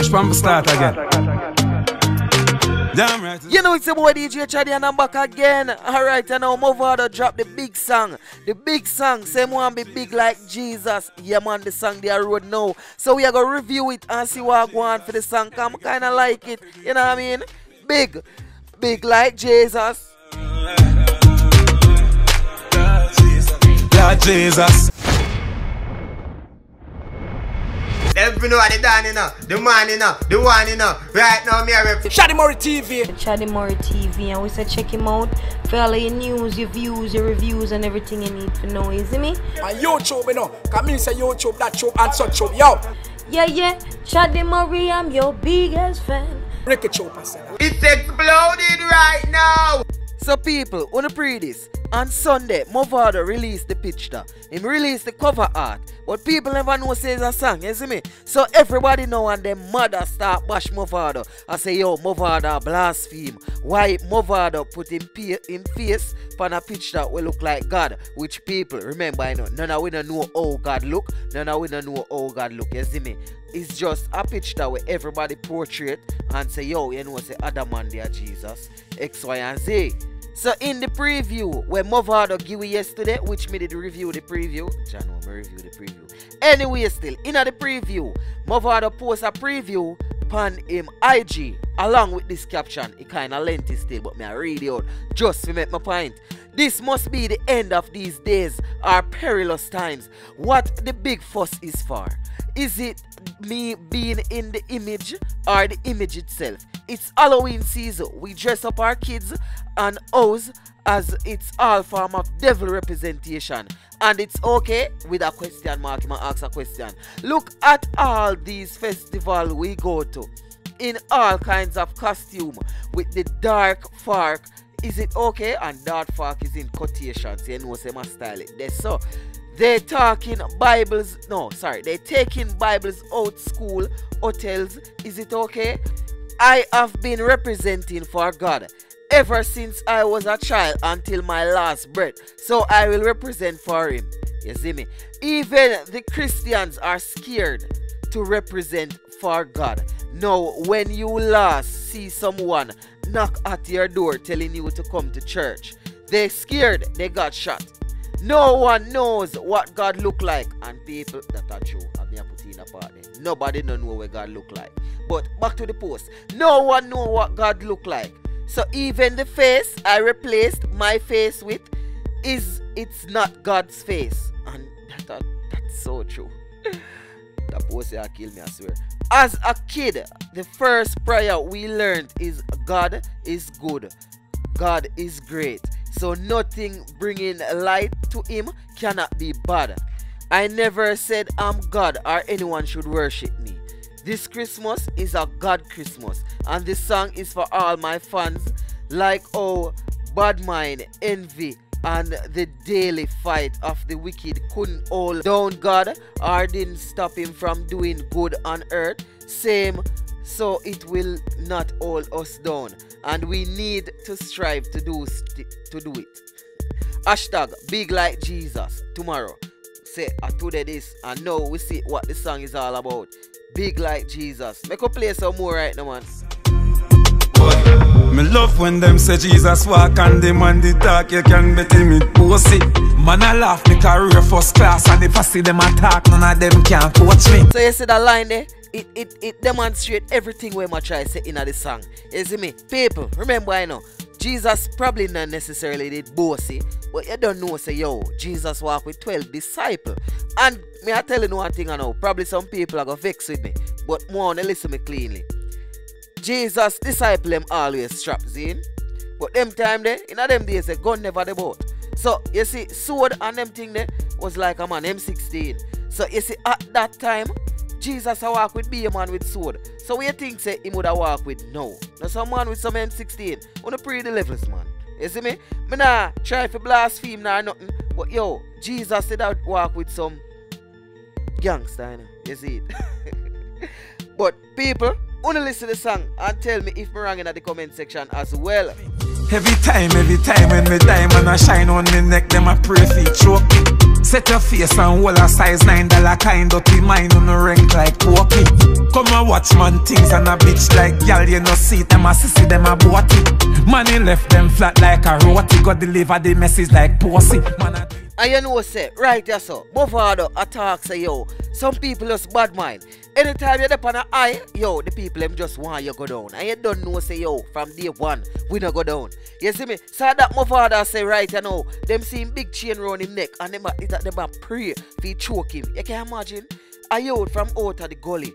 fresh from the start again. Damn right. You know it's your boy DJ Chaddy and I'm back again. Alright, and now Mavado drop the big song. The big song, same one be big like Jesus. Yeah man, the song they are road now. So we are gonna review it and see what I want for the song. I'm kinda like it. You know what I mean? Big. Big like Jesus. God Jesus. Every know the done the man the one right now me are Chaddy TV. Chaddy TV, and we say check him out for all your news, your views, your reviews, and everything you need to know. You see me? On YouTube, you know, come in say YouTube, that YouTube, and such YouTube, yo. Yeah, Chaddy Murray, I'm your biggest fan. Ricky Chopper said. It's exploded right now. So people, on the pre this, on Sunday, Mavado released the picture. He released the cover art. But people never know say it's a song, you see me? So everybody know and their mother start bash Mavado. I say, yo, Mavado blaspheme. Why Mavado put him face on a picture that will look like God? Which people, remember, you know, none of we don't know how God look. None of we don't know how God look, you see me? It's just a picture where everybody portrait and say, yo, you know, say Adam and there Jesus, X, Y, and Z. So in the preview, where Mavado give you yesterday, which me did review the preview. Channel me review the preview. Anyway, still, in the preview, Mavado post a preview upon him IG along with this caption. It kinda lengthy still, but me I read it out just to make my point. This must be the end of these days, our perilous times. What the big fuss is for? Is it me being in the image or the image itself? It's Halloween season. We dress up our kids and us as it's all form of devil representation. And it's okay with a question mark. I ask a question. Look at all these festivals we go to in all kinds of costume with the dark fork. Is it okay? And dark fork is in quotations. You know, say my style it there. So they're talking Bibles. No, sorry. They're taking Bibles out school, hotels. Is it okay? I have been representing for God ever since I was a child until my last breath. So I will represent for him. You see me? Even the Christians are scared to represent for God. Now, when you last see someone knock at your door telling you to come to church, they're scared they got shot. No one knows what God look like. And people that are true, I mean, I put in a part there. Nobody don't know what God look like. But back to the post. No one know what God look like. So even the face I replaced my face with it's not God's face. And that's so true. That post I kill me, I swear. As a kid, the first prayer we learned is God is good. God is great. So nothing bringing light to him cannot be bad. I never said I'm God or anyone should worship me. This Christmas is a God Christmas, and this song is for all my fans, like bad mind, envy, and the daily fight of the wicked couldn't hold down God or didn't stop him from doing good on earth. Same, so it will not hold us down, and we need to strive to do it. Hashtag big like Jesus tomorrow. Say today this, and now we see what the song is all about. Big like Jesus. Make us play some more right now, man. Me love when them say Jesus walk and them and the talk. You can bet him it pussy. Man I laugh me career first class, and if I see them attack, none of them can coach me. So you see that line there? It demonstrates everything we might try to say in the song. You see me? People, remember I know Jesus probably not necessarily did bossy, but you don't know say yo, Jesus walked with 12 disciples. And me I tell you one thing I know, probably some people are gonna vex with me, but more wanna listen me cleanly. Jesus disciple them always strapped in, but them time there, in them days the gun never the boat. So you see, sword and them thing there was like a man M16. So you see at that time, Jesus a walk with be a man with sword. So what you think say he would have walk with? No. Now some man with some M16. Wanna pre the levels, man. You see me? Me nah try to blaspheme or nothing. But yo, Jesus did that walk with some gangster, you know? You see it? But people, only listen to the song and tell me if me wrong in the comment section as well. Every time when me diamond a shine on me neck, them a pray for you choke me. Set your face and hold a size $9 kind, dirty mind on the rank like Pokey. Come a watch man things and a bitch like gal, you no see them a sissy, them a bought it. Money left them flat like a roti, got deliver the message like pussy. And you know say, right there so, Mavado attack say yo, some people just bad mind. Anytime you're up on an eye, yo, the people them just want you go down. And you don't know say yo, from day one, we not go down. You see me? So that Mavado say right you know, them see him big chain round him neck and them a pray for choke him. You can imagine? A youth from out of the gully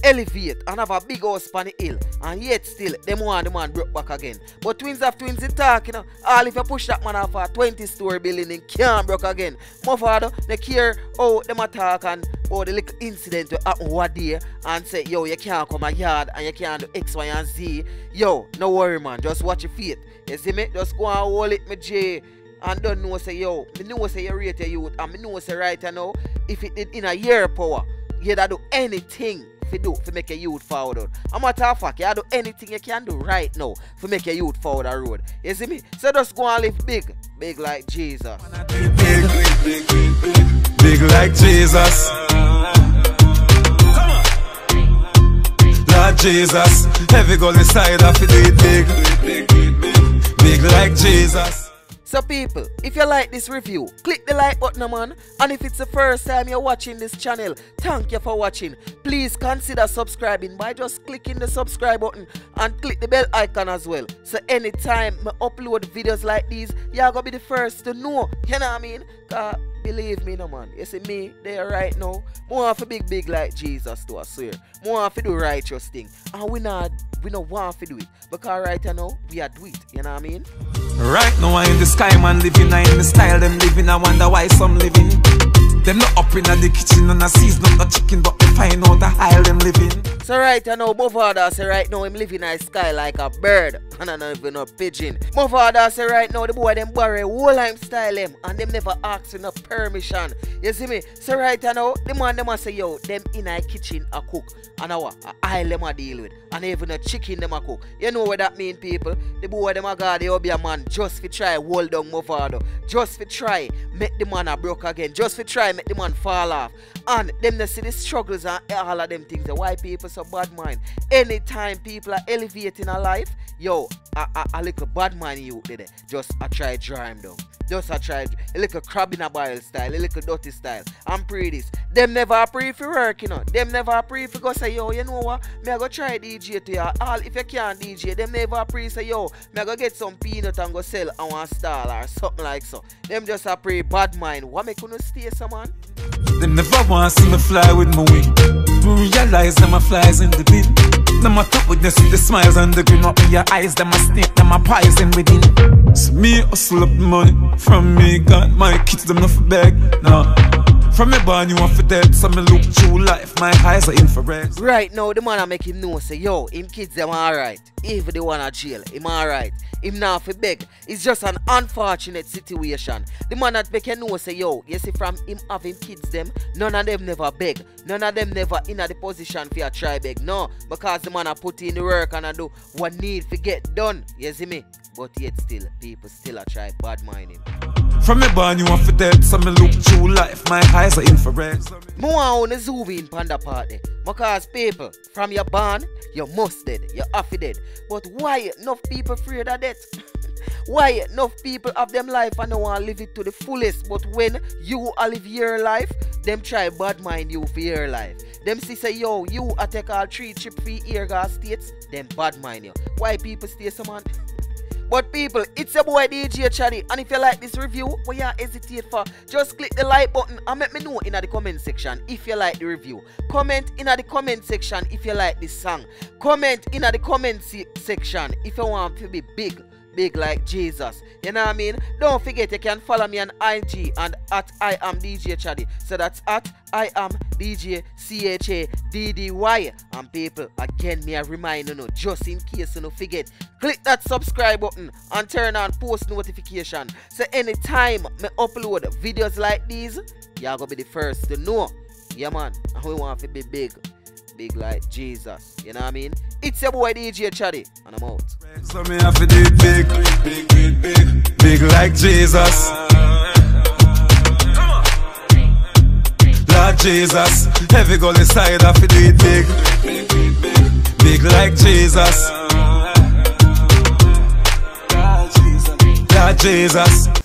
elevate and have a big house on the hill, and yet still them want the man broke back again. But twins have twins in talk, you know. All if you push that man off a 20-story building and can't broke again. Mavado, they care how them attack and how the little incident to happen one day and say, yo, you can't come a yard and you can't do X, Y, and Z. Yo, no worry man, just watch your feet. You see me? Just go and hold it, me J. And don't know say, yo, me know say you rate your youth, and me know say right now, if it did in a year power, you da do anything to make a youth forward. I'm matter of fact, you do anything you can do right now to make a youth forward the road. You see me? So just go and live big. Big like Jesus. Big like Jesus. Come on. Lord Jesus. Heavy goal inside of it big. Big like Jesus. So people, if you like this review, click the like button man, and if it's the first time you're watching this channel, thank you for watching. Please consider subscribing by just clicking the subscribe button and click the bell icon as well. So anytime I upload videos like these, you're gonna be the first to know, you know what I mean? Believe me no man, you see me there right now, more of a big like Jesus to I swear. More of to do righteous thing. And we not want to do it. Because right now, we are do it, you know what I mean? Right now I in the sky man living, I in the style them living, I wonder why some living. Them not up in the kitchen and I season up the chicken, but they find out the aisle them living. So right now, Mavado say right now him living in the sky like a bird, and I not even a pigeon. Mavado say right now the boy them borrow whole time style them, and them never ask for no permission. You see me? So right now, the man them a say yo, them in a kitchen a cook, and a aisle them a deal with, and even a chicken them a cook. You know what that mean, people? The boy them a god they be a man just for try hold down Mavado, just for try make the man a broke again, just for try make the man fall off. And them they see the struggles and all of them things. Why people so bad mind? Anytime people are elevating a life, yo, a little bad mind you did it. Just I try dry him down. Just I try a little crab in a barrel style, a little dirty style. I'm pretty this. Them never pray for work, you know. Them never pray for go say, yo, you know what? Me I go try DJ to you. All if you can't DJ, them never pray say, yo, me I go get some peanut and go sell on one stall or something like so. Them just a pray bad mind. What make you stay some man? Them never want to see me fly with my wing. We realize them a flies in the bin. Them a top with the smiles and the grin up in your eyes. Them a snake, them a poison within. So me hustle up the money from me, got my kids them not for beg. Nah. From me born you want for dead, so me look through life, my eyes are infrared. Right now the man a make him know say yo, him kids them alright. Even the one at jail, him alright. Him now for beg. It's just an unfortunate situation. The man that make you know say yo, you see from him having kids them, none of them never beg. None of them never in the position for a try beg. No, because the man a put in the work and I do what need to get done. You see me? But yet still, people still a try bad mind him. From me born you want for dead, so me look through life, my eyes are infrared. Me want to zoom in on that part there. Because people, from your born, you must dead, you have to dead. But why enough people afraid of death? Why enough people have them life and they want to live it to the fullest, but when you live your life, them try bad mind you for your life. Them say yo, you a take all 3 trips for your gas states, them bad mind you. Why people stay so man? But people, it's your boy DJ Chaddy, and if you like this review, what you hesitate for, just click the like button and let me know in the comment section if you like the review. Comment in the comment section if you like this song. Comment in the comment section if you want to be big like Jesus. You know what I mean? Don't forget you can follow me on IG and at I am DJ Chaddy. So that's at I am DJ CHADDY. And people, again me a remind you, just in case you don't forget, click that subscribe button and turn on post notification. So anytime me upload videos like these, you're gonna be the first to know. Yeah man, and we want to be big like Jesus. You know what I mean? It's your boy DJ Chaddy, and I'm out. So me have to do it big like Jesus. Lord Jesus, heavy goal inside, have to do it big. Big like Jesus. God Jesus.